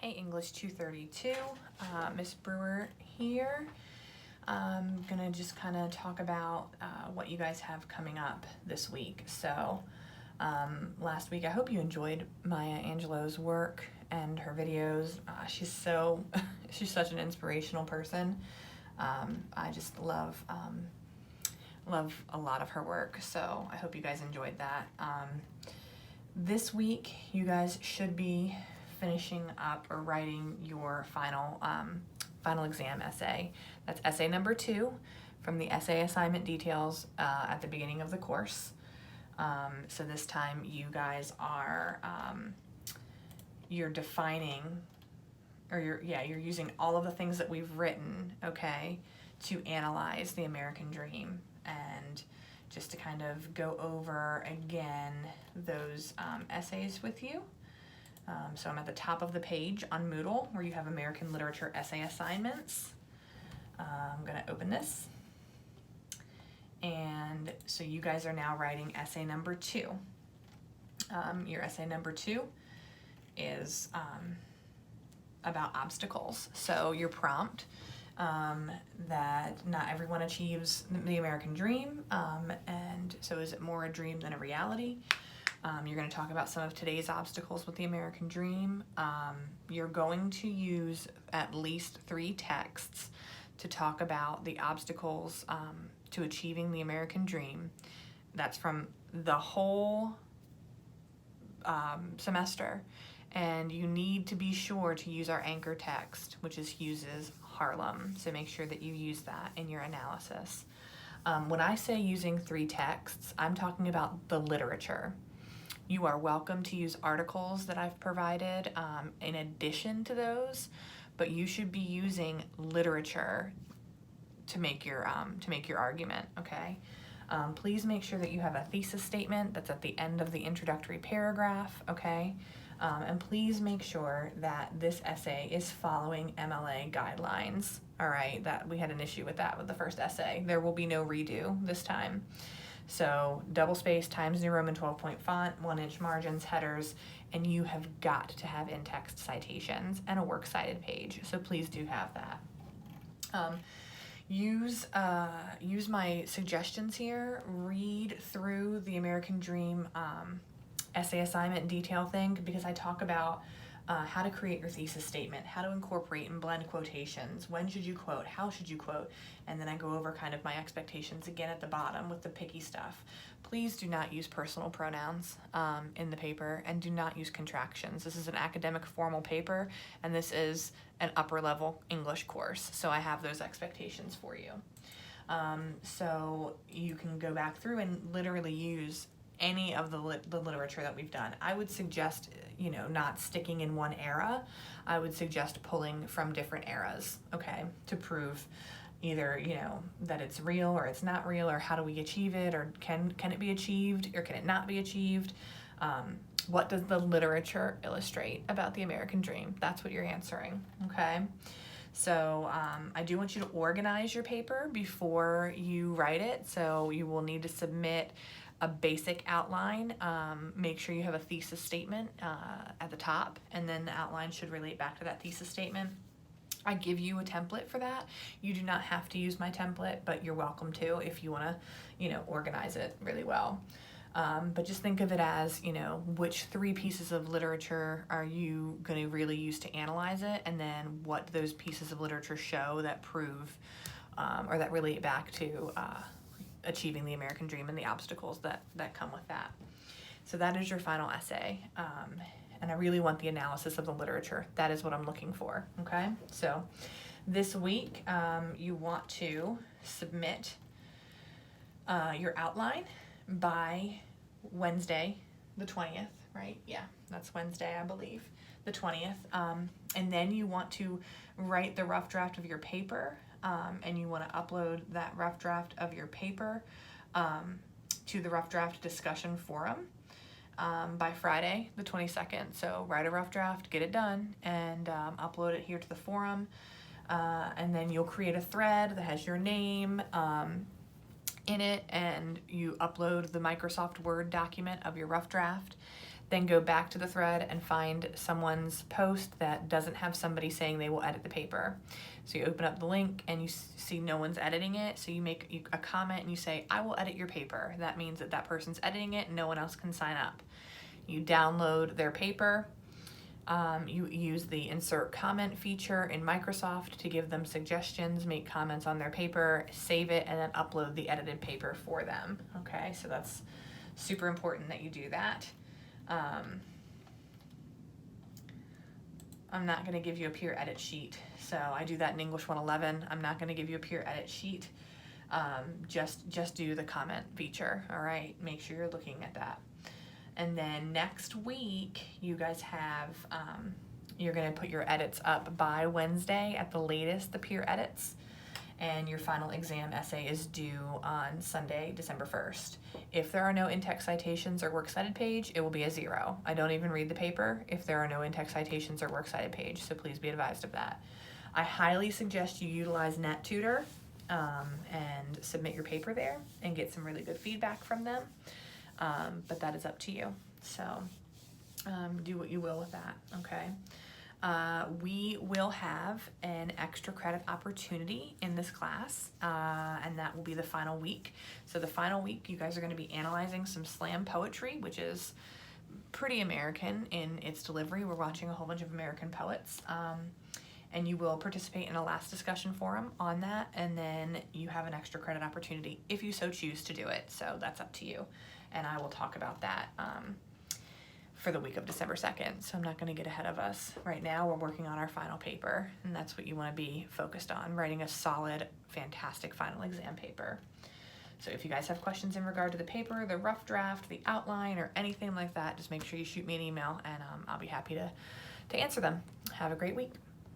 Hey, English 232, Miss Brewer here. I'm gonna just kind of talk about what you guys have coming up this week. So last week, I hope you enjoyed Maya Angelou's work and her videos. She's such an inspirational person. I just love a lot of her work, so I hope you guys enjoyed that. This week, you guys should be finishing up or writing your final exam essay. That's essay number 2 from the essay assignment details at the beginning of the course. So this time you guys are you're defining, or you're using all of the things that we've written, okay, to analyze the American dream, and just to kind of go over again those essays with you. So I'm at the top of the page on Moodle where you have American Literature essay assignments. I'm going to open this. And so you guys are now writing essay number 2. Your essay number 2 is about obstacles. So your prompt, that not everyone achieves the American dream, and so is it more a dream than a reality? You're going to talk about some of today's obstacles with the American dream. You're going to use at least 3 texts to talk about the obstacles to achieving the American dream. That's from the whole semester. And you need to be sure to use our anchor text, which is Hughes's Harlem. So make sure that you use that in your analysis. When I say using 3 texts, I'm talking about the literature. You are welcome to use articles that I've provided in addition to those, but you should be using literature to make your argument, okay? Please make sure that you have a thesis statement that's at the end of the introductory paragraph, okay? And please make sure that this essay is following MLA guidelines, all right? That we had an issue with that with the first essay. There will be no redo this time. So double space, Times New Roman 12-point font, 1-inch margins, headers, and you have got to have in-text citations and a works cited page. So please do have that. Use my suggestions here. Read through the American Dream essay assignment detail thing, because I talk about how to create your thesis statement, how to incorporate and blend quotations, when should you quote, how should you quote, and then I go over kind of my expectations again at the bottom with the picky stuff. Please do not use personal pronouns in the paper, and do not use contractions. This is an academic formal paper, and this is an upper level English course, so I have those expectations for you. So you can go back through and literally use any of the literature that we've done. I would suggest, not sticking in one era. I would suggest pulling from different eras, okay, to prove either, that it's real or it's not real, or how do we achieve it, or can it be achieved or can it not be achieved? What does the literature illustrate about the American dream? That's what you're answering, okay? So I do want you to organize your paper before you write it. So you will need to submit a basic outline. Make sure you have a thesis statement at the top, and then the outline should relate back to that thesis statement. I give you a template for that. You do not have to use my template, but you're welcome to if you want to, organize it really well. But just think of it as, which 3 pieces of literature are you going to really use to analyze it, and then what those pieces of literature show that prove or that relate back to achieving the American dream and the obstacles that come with that. So that is your final essay. And I really want the analysis of the literature. That is what I'm looking for, okay? So this week, you want to submit your outline by Wednesday, the 20th, right? Yeah, that's Wednesday, I believe, the 20th. And then you want to write the rough draft of your paper, and you want to upload that rough draft of your paper to the rough draft discussion forum by Friday, the 22nd. So write a rough draft, get it done, and upload it here to the forum. And then you'll create a thread that has your name in it, and you upload the Microsoft Word document of your rough draft. then go back to the thread and find someone's post that doesn't have somebody saying they will edit the paper. So you open up the link and you see no one's editing it, so you make a comment and you say, I will edit your paper. That means that that person's editing it and no one else can sign up. You download their paper. You use the insert comment feature in Microsoft to give them suggestions, make comments on their paper, save it, and then upload the edited paper for them. Okay, so that's super important that you do that. I'm not going to give you a peer edit sheet. So I do that in English 111. I'm not going to give you a peer edit sheet. Just do the comment feature. All right, make sure you're looking at that. And then next week, you guys have, you're going to put your edits up by Wednesday at the latest, the peer edits. And your final exam essay is due on Sunday, December 1st. If there are no in-text citations or works cited page, it will be a 0. I don't even read the paper if there are no in-text citations or works cited page, so please be advised of that. I highly suggest you utilize NetTutor and submit your paper there and get some really good feedback from them. But that is up to you. So do what you will with that, okay? We will have an extra credit opportunity in this class, and that will be the final week. So the final week, you guys are going to be analyzing some slam poetry, which is pretty American in its delivery. We're watching a whole bunch of American poets. And you will participate in a last discussion forum on that, and then you have an extra credit opportunity if you so choose to do it. So that's up to you, and I will talk about that for the week of December 2nd. So I'm not going to get ahead of us. Right now we're working on our final paper, and that's what you want to be focused on, writing a solid, fantastic final exam paper. So if you guys have questions in regard to the paper, the rough draft, the outline, or anything like that, just make sure you shoot me an email, and I'll be happy to answer them. Have a great week.